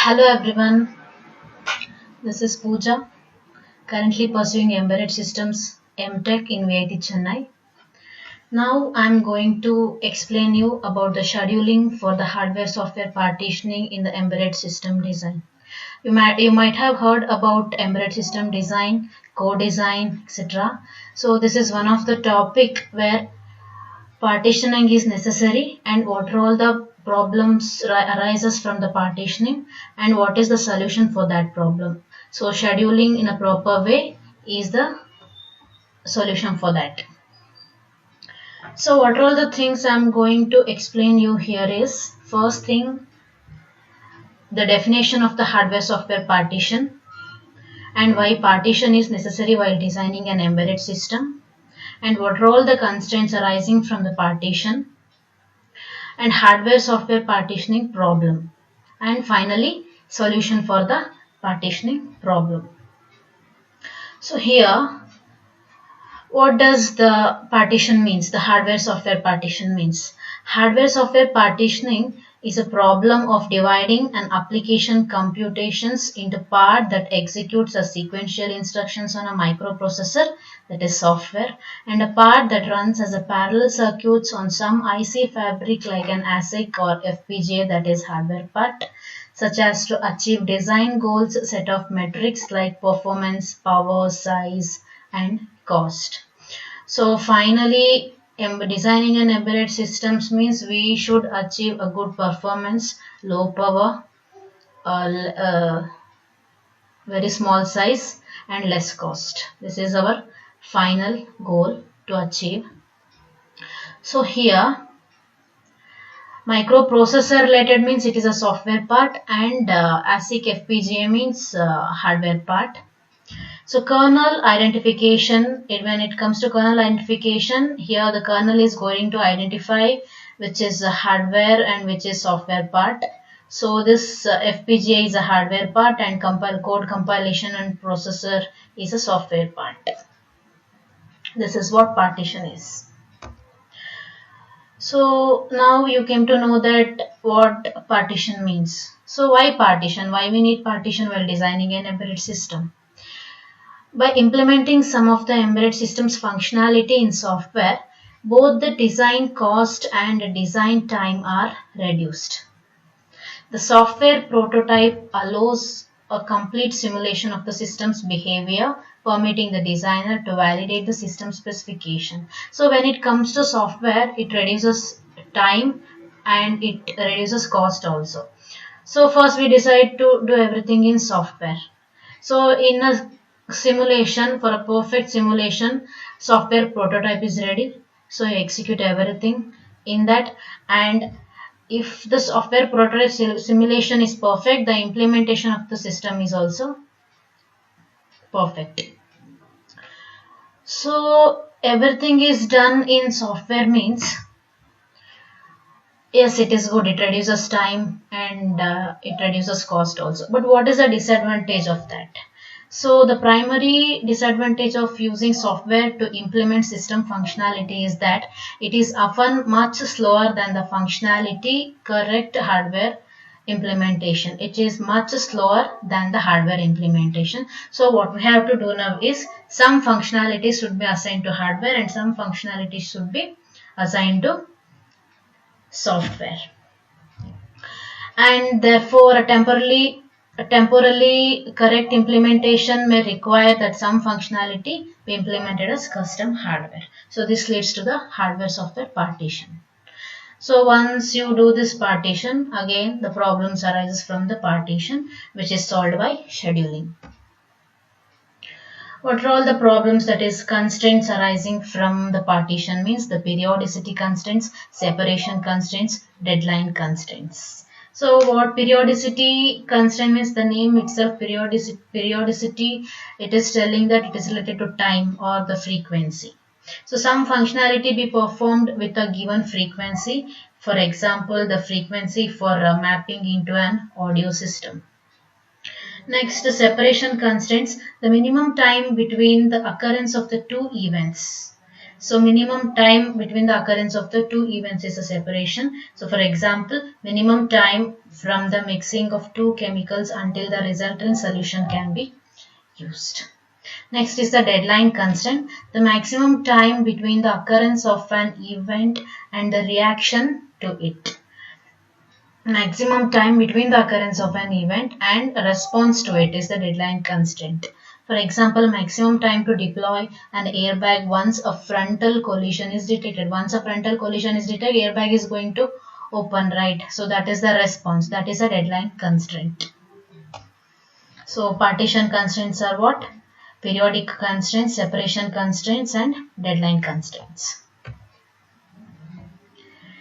Hello everyone, this is Pooja, currently pursuing Embedded Systems MTech in VIT Chennai. Now I'm going to explain you about the scheduling for the hardware-software partitioning in the embedded system design. You might have heard about embedded system design, co-design, etc. So this is one of the topic where partitioning is necessary and what are all the problems arises from the partitioning and what is the solution for that problem. So scheduling in a proper way is the solution for that. So what are all the things I'm going to explain you here is, first thing, the definition of the hardware software partition and why partition is necessary while designing an embedded system, and what are all the constraints arising from the partition, and hardware software partitioning problem, and finally solution for the partitioning problem. So here, what does the partition means? The hardware software partition means hardware software partitioning is a problem of dividing an application computations into part that executes as sequential instructions on a microprocessor, that is software, and a part that runs as a parallel circuits on some IC fabric like an ASIC or FPGA, that is hardware part, such as to achieve design goals, set of metrics like performance, power, size, and cost. So finally, designing an embedded systems means we should achieve a good performance, low power, very small size, and less cost. This is our final goal to achieve. So here, microprocessor related means it is a software part, and ASIC FPGA means hardware part. So kernel identification, when it comes to kernel identification, here the kernel is going to identify which is hardware and which is software part. So this FPGA is a hardware part and code compilation and processor is a software part. This is what partition is. So now you came to know that what partition means. So why partition? Why we need partition while designing an embedded system? By implementing some of the embedded systems functionality in software, both the design cost and design time are reduced. The software prototype allows a complete simulation of the system's behavior, permitting the designer to validate the system specification. So when it comes to software, it reduces time and it reduces cost also. So first we decide to do everything in software. So in a simulation, for a perfect simulation, software prototype is ready, so you execute everything in that, and if the software prototype simulation is perfect, the implementation of the system is also perfect. So everything is done in software means, yes, it is good, it reduces time and it reduces cost also, but what is the disadvantage of that? So the primary disadvantage of using software to implement system functionality is that it is often much slower than the functionality correct hardware implementation. It is much slower than the hardware implementation. So what we have to do now is some functionalities should be assigned to hardware and some functionalities should be assigned to software. And therefore a temporarily correct implementation may require that some functionality be implemented as custom hardware. So this leads to the hardware software partition. So once you do this partition, again the problems arises from the partition, which is solved by scheduling. What are all the problems, that is constraints arising from the partition means the periodicity constraints, separation constraints, deadline constraints. So what periodicity constraint means, the name itself, periodicity, it is telling that it is related to time or the frequency. So some functionality be performed with a given frequency, for example the frequency for mapping into an audio system. Next, separation constraints, the minimum time between the occurrence of the two events. So minimum time between the occurrence of the two events is a separation. So for example, minimum time from the mixing of two chemicals until the resultant solution can be used. Next is the deadline constraint. The maximum time between the occurrence of an event and the reaction to it. Maximum time between the occurrence of an event and a response to it is the deadline constraint. For example, maximum time to deploy an airbag once a frontal collision is detected. Once a frontal collision is detected, airbag is going to open, right? So that is the response. That is a deadline constraint. So partition constraints are what? Periodic constraints, separation constraints, and deadline constraints.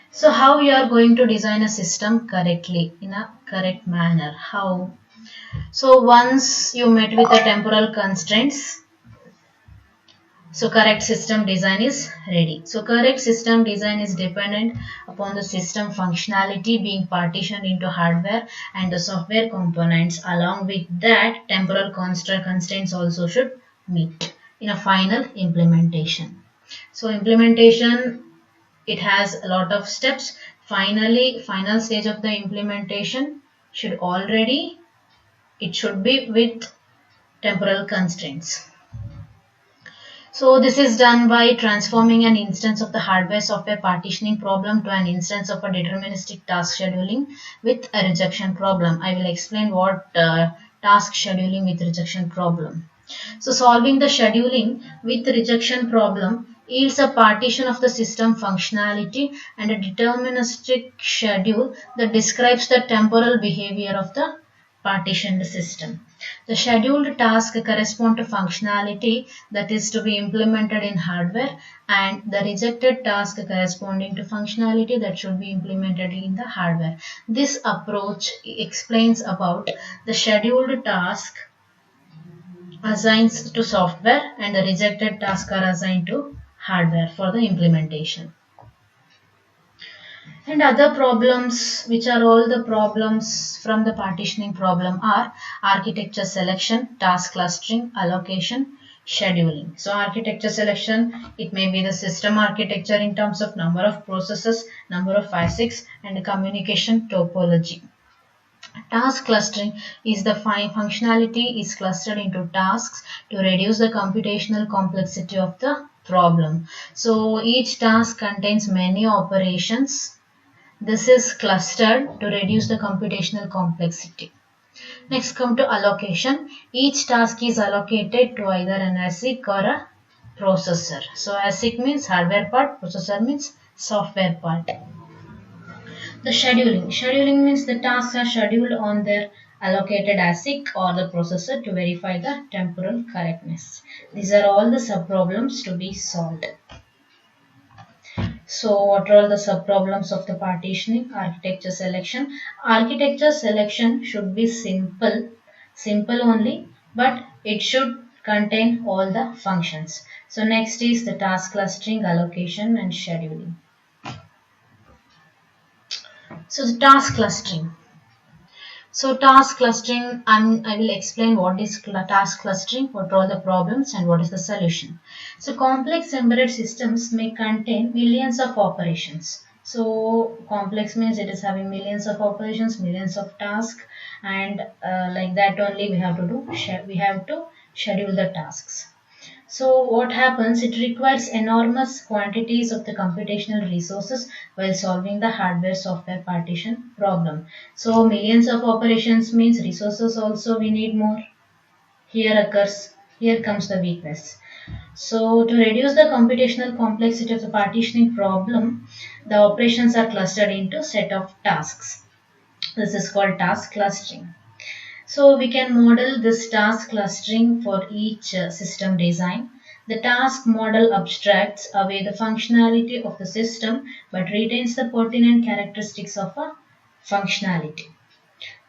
So how you are going to design a system correctly, in a correct manner? How? So once you met with the temporal constraints, so correct system design is ready. So correct system design is dependent upon the system functionality being partitioned into hardware and the software components. Along with that, temporal constraints also should meet in a final implementation. So implementation, it has a lot of steps. Finally, final stage of the implementation should be with temporal constraints. So this is done by transforming an instance of the hardware-software partitioning problem to an instance of a deterministic task scheduling with a rejection problem. I will explain what task scheduling with rejection problem. So solving the scheduling with rejection problem yields a partition of the system functionality and a deterministic schedule that describes the temporal behavior of the partitioned system. The scheduled tasks correspond to functionality that is to be implemented in hardware, and the rejected task corresponding to functionality that should be implemented in the hardware. This approach explains about the scheduled task assigned to software and the rejected tasks are assigned to hardware for the implementation. And other problems, which are all the problems from the partitioning problem, are architecture selection, task clustering, allocation, scheduling. So architecture selection, it may be the system architecture in terms of number of processes, number of ASICs, and communication topology. Task clustering is the functionality is clustered into tasks to reduce the computational complexity of the problem. So each task contains many operations. This is clustered to reduce the computational complexity. Next, come to allocation. Each task is allocated to either an ASIC or a processor. So ASIC means hardware part, processor means software part. The scheduling. Scheduling means the tasks are scheduled on their allocated ASIC or the processor to verify the temporal correctness. These are all the subproblems to be solved. So what are all the subproblems of the partitioning? Architecture selection. Architecture selection should be simple only, but it should contain all the functions. So next is the task clustering, allocation, and scheduling. So the task clustering. So task clustering, I will explain what is task clustering, what are all the problems, and what is the solution. So complex embedded systems may contain millions of operations. So complex means it is having millions of operations, millions of tasks, and like that only we have to schedule the tasks. So what happens, it requires enormous quantities of the computational resources while solving the hardware-software partition problem. So millions of operations means resources also we need more. Here comes the weakness. So to reduce the computational complexity of the partitioning problem, the operations are clustered into set of tasks. This is called task clustering. So we can model this task clustering for each system design. The task model abstracts away the functionality of the system but retains the pertinent characteristics of a functionality.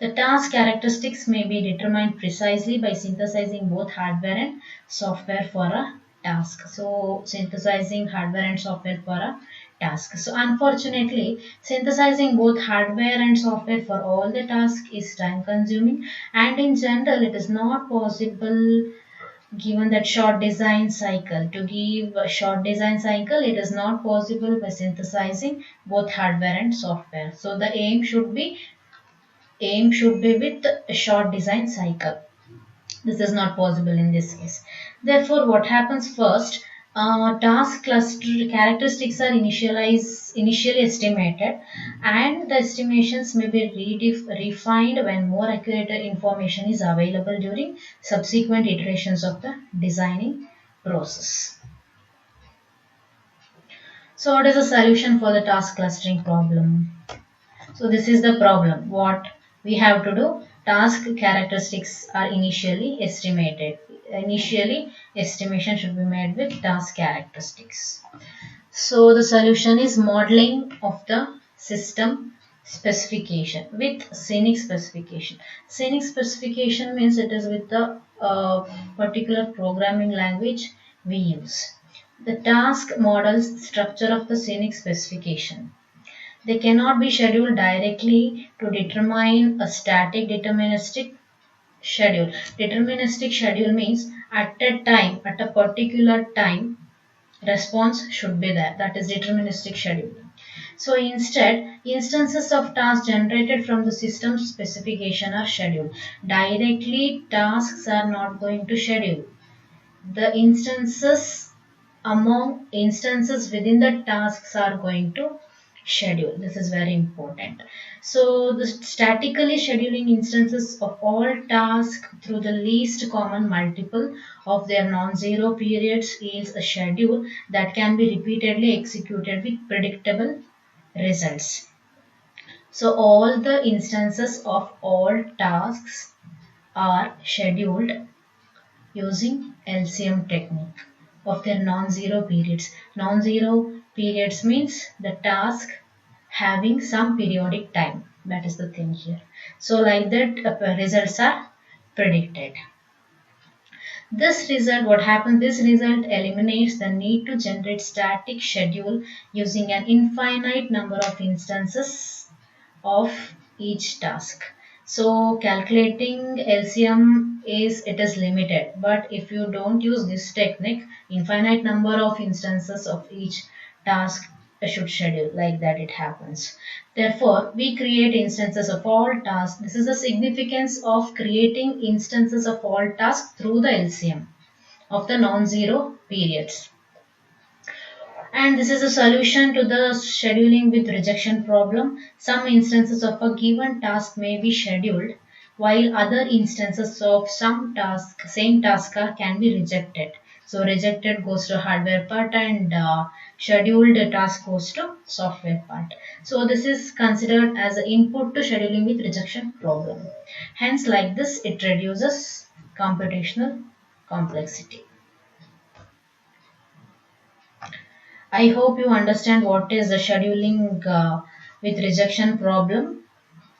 The task characteristics may be determined precisely by synthesizing both hardware and software for a task. So synthesizing hardware and software for a task. So unfortunately, synthesizing both hardware and software for all the tasks is time consuming, and in general it is not possible given that short design cycle. To give a short design cycle, it is not possible by synthesizing both hardware and software. So the aim should be with a short design cycle. This is not possible in this case. Therefore, what happens first? Task cluster characteristics are initially estimated, and the estimations may be refined when more accurate information is available during subsequent iterations of the designing process. So, what is the solution for the task clustering problem? So this is the problem. What we have to do, task characteristics are initially estimated. Initially, estimation should be made with task characteristics. So the solution is modeling of the system specification with scenic specification. Scenic specification means it is with the particular programming language we use. The task models structure of the scenic specification. They cannot be scheduled directly to determine a static deterministic schedule. Deterministic schedule means at a particular time, response should be there. That is deterministic schedule. So instead, instances of tasks generated from the system specification are scheduled. Directly, tasks are not going to schedule. The instances within the tasks are going to schedule. This is very important. So the statically scheduling instances of all tasks through the least common multiple of their non-zero periods yields a schedule that can be repeatedly executed with predictable results. So all the instances of all tasks are scheduled using LCM technique of their non-zero periods. Non-zero periods means the task having some periodic time. That is the thing here. So like that, results are predicted. This result eliminates the need to generate static schedule using an infinite number of instances of each task. So calculating LCM is limited, but if you don't use this technique, infinite number of instances of each task should schedule, like that it happens. Therefore, we create instances of all tasks. This is the significance of creating instances of all tasks through the LCM of the non-zero periods. And this is a solution to the scheduling with rejection problem. Some instances of a given task may be scheduled, while other instances of same task can be rejected. So rejected goes to hardware part, and scheduled task goes to software part. So this is considered as an input to scheduling with rejection problem. Hence, like this, it reduces computational complexity. I hope you understand what is the scheduling with rejection problem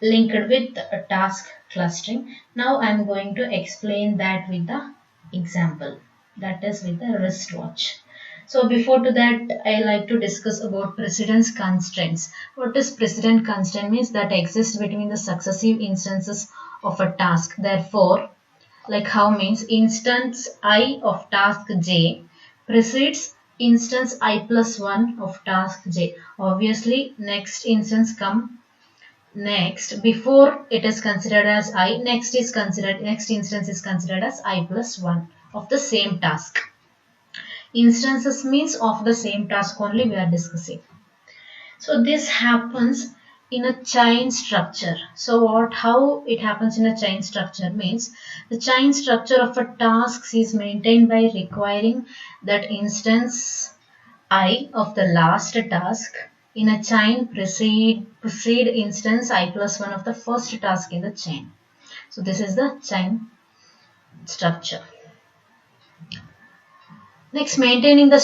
linked with task clustering. Now I am going to explain that with the example, that is with the wristwatch. So before to that, I like to discuss about precedence constraints. What is precedent constraint means that exists between the successive instances of a task. Therefore, like how means instance I of task j precedes instance I plus 1 of task j. Obviously, next instance come next before it is considered as I. Next instance is considered as I plus 1 of the same task. Instances means of the same task only we are discussing. So this happens in a chain structure. So how it happens in a chain structure means the chain structure of a task is maintained by requiring that instance I of the last task in a chain precede instance I plus 1 of the first task in the chain. So this is the chain structure. Next, maintaining the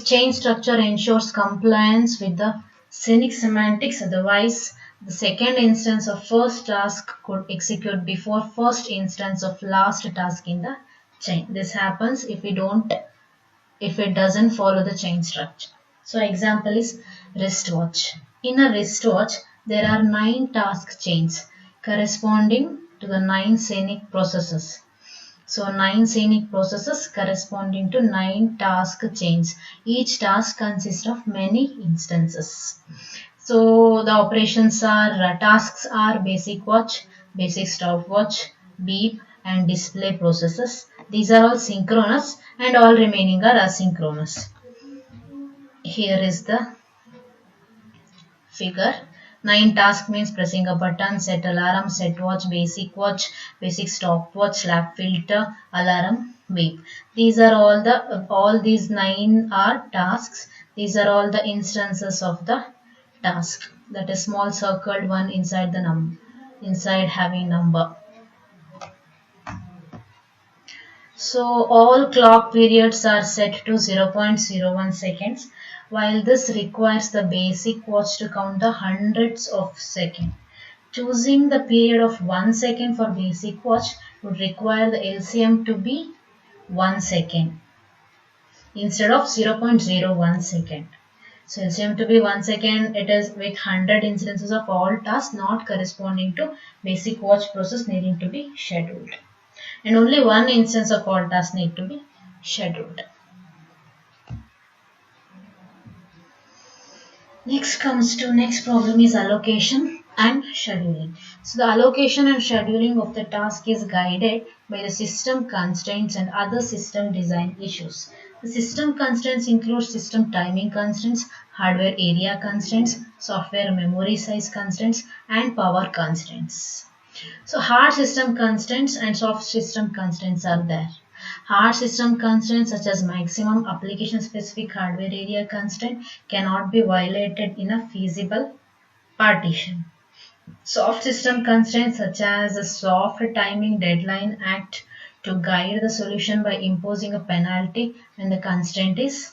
chain structure ensures compliance with the scenic semantics. Otherwise, the second instance of first task could execute before first instance of last task in the chain. This happens if it doesn't follow the chain structure. So example is wristwatch. In a wristwatch, there are 9 task chains corresponding to the 9 scenic processes. So 9 scenic processes corresponding to 9 task chains. Each task consists of many instances. So the operations are tasks are basic watch, basic stopwatch, beep and display processes. These are all synchronous and all remaining are asynchronous. Here is the figure. 9 task means pressing a button, set alarm, set watch, basic stopwatch, lap filter, alarm, beep. These are all these 9 are tasks. These are all the instances of the task. That is small circled one inside the inside having number. So all clock periods are set to 0.01 seconds, while this requires the basic watch to count the hundreds of seconds. Choosing the period of 1 second for basic watch would require the LCM to be 1 second instead of 0.01 second. So LCM to be 1 second, it is with 100 instances of all tasks not corresponding to basic watch process needing to be scheduled. And only one instance of all tasks need to be scheduled. Next problem is allocation and scheduling. So the allocation and scheduling of the task is guided by the system constraints and other system design issues. The system constraints include system timing constraints, hardware area constraints, software memory size constraints, and power constraints. So hard system constraints and soft system constraints are there. Hard system constraints such as maximum application specific hardware area constraint cannot be violated in a feasible partition. Soft system constraints such as a soft timing deadline act to guide the solution by imposing a penalty when the constraint is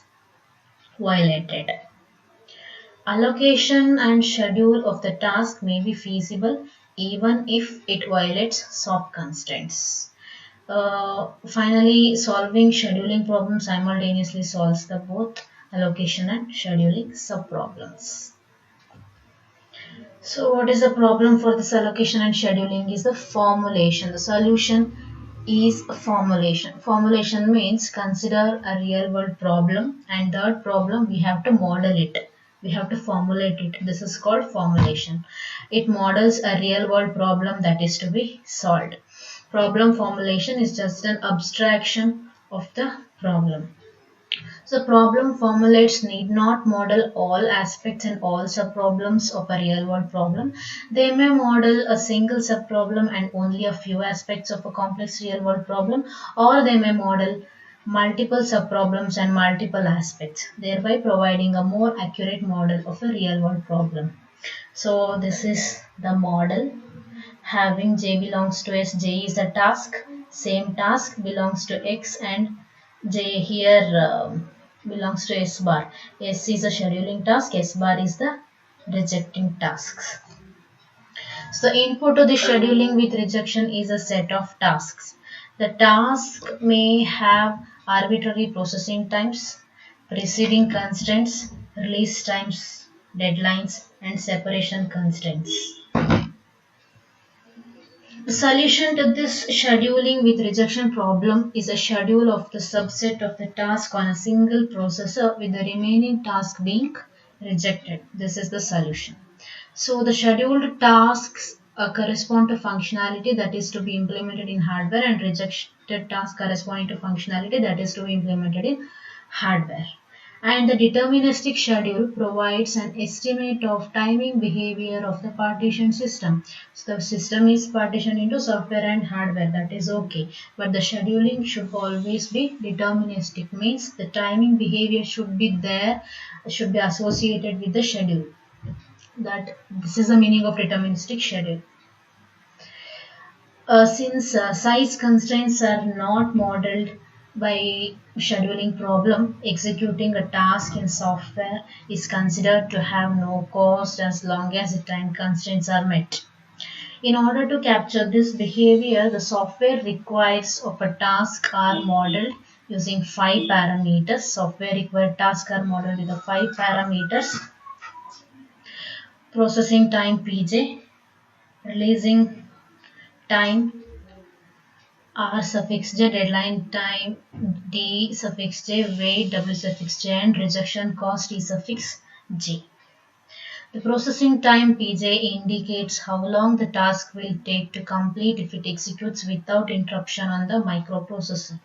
violated. Allocation and schedule of the task may be feasible even if it violates soft constraints. Finally, solving scheduling problems simultaneously solves the both allocation and scheduling subproblems. So what is the problem for this allocation and scheduling is the formulation. The solution is a formulation. Formulation means consider a real world problem and that problem we have to model it. We have to formulate it. This is called formulation. It models a real world problem that is to be solved. Problem formulation is just an abstraction of the problem. So problem formulates need not model all aspects and all subproblems of a real world problem. They may model a single subproblem and only a few aspects of a complex real world problem, or they may model multiple subproblems and multiple aspects, thereby providing a more accurate model of a real world problem. So this is the model having j belongs to s, j is the task, same task belongs to x and j here belongs to s bar. S is a scheduling task, s bar is the rejecting tasks. So input to the scheduling with rejection is a set of tasks. The task may have arbitrary processing times, preceding constraints, release times, deadlines, and separation constraints. The solution to this scheduling with rejection problem is a schedule of the subset of the task on a single processor with the remaining task being rejected. This is the solution. So the scheduled tasks correspond to functionality that is to be implemented in hardware and rejected tasks corresponding to functionality that is to be implemented in hardware. And the deterministic schedule provides an estimate of timing behavior of the partition system. So the system is partitioned into software and hardware, that is okay. But the scheduling should always be deterministic, means the timing behavior should be there, should be associated with the schedule. That this is the meaning of deterministic schedule. Since size constraints are not modeled by scheduling problem, executing a task in software is considered to have no cost as long as the time constraints are met. In order to capture this behavior, the software requires of a task are modeled using 5 parameters. Software required tasks are modeled with the 5 parameters. Processing time Pj, releasing time R suffix j, deadline time D suffix j, wait W suffix j, and rejection cost T suffix j. The processing time Pj indicates how long the task will take to complete if it executes without interruption on the microprocessor.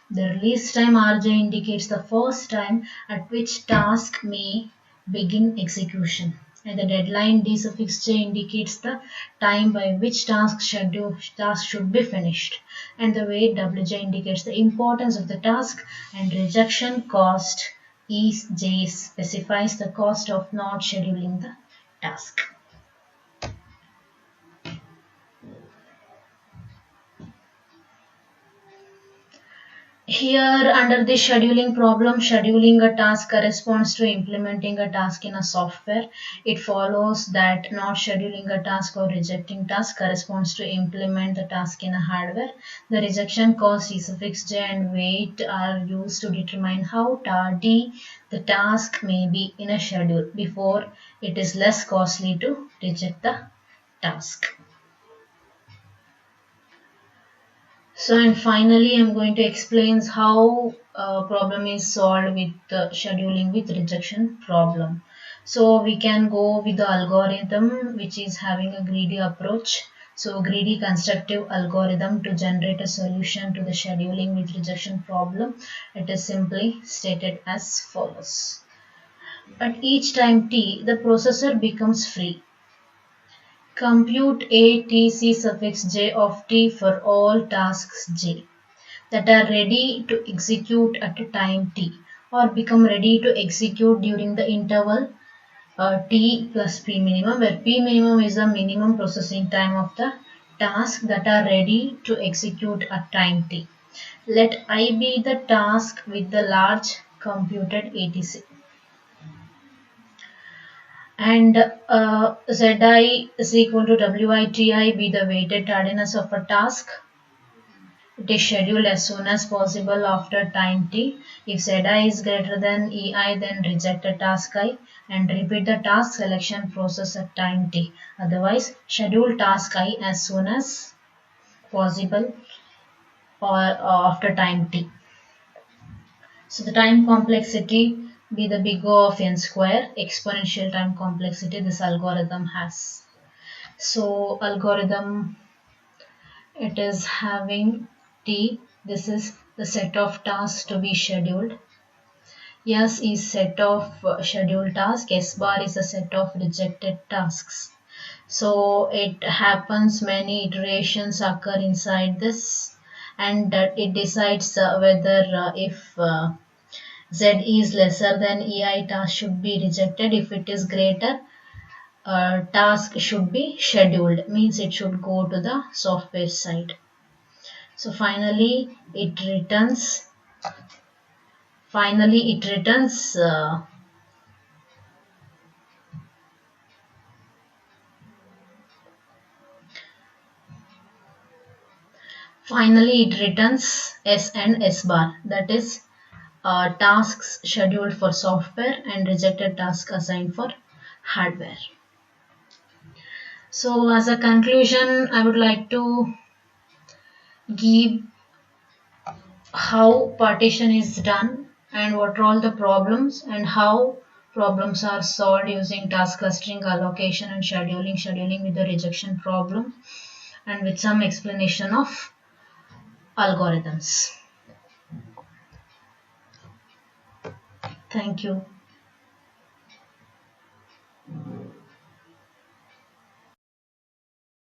The release time Rj indicates the first time at which task may begin execution. And the deadline D suffix j indicates the time by which task should be finished. And the wait Wj indicates the importance of the task, and rejection cost Ej specifies the cost of not scheduling the task. Here, under the scheduling problem, scheduling a task corresponds to implementing a task in a software. It follows that not scheduling a task or rejecting task corresponds to implement the task in a hardware. The rejection cost, E suffix j, and wait are used to determine how tardy the task may be in a schedule before it is less costly to reject the task. So, and finally I'm going to explain how problem is solved with scheduling with rejection problem. So we can go with the algorithm which is having a greedy approach. So greedy constructive algorithm to generate a solution to the scheduling with rejection problem. It is simply stated as follows. At each time t, the processor becomes free. Compute a tc suffix j of t for all tasks j that are ready to execute at a time t, or become ready to execute during the interval t plus p minimum, where p minimum is the minimum processing time of the task that are ready to execute at time t. Let I be the task with the large computed ATC. And Zi is equal to Witi be the weighted tardiness of a task. It is scheduled as soon as possible after time t. If Zi is greater than Ei, then reject the task I and repeat the task selection process at time t. Otherwise, schedule task I as soon as possible or after time t. So the time complexity be the big O of n square, exponential time complexity this algorithm has. So algorithm, it is having t, this is the set of tasks to be scheduled. S is set of scheduled tasks, S bar is a set of rejected tasks. So it happens many iterations occur inside this, and it decides whether if Z is lesser than EI, task should be rejected. If it is greater, task should be scheduled, means it should go to the software side. So finally it returns Finally it returns S and S bar, that is tasks scheduled for software and rejected tasks assigned for hardware. So as a conclusion, I would like to give how partition is done and what are all the problems and how problems are solved using task clustering, allocation and scheduling with the rejection problem, and with some explanation of algorithms. Thank you.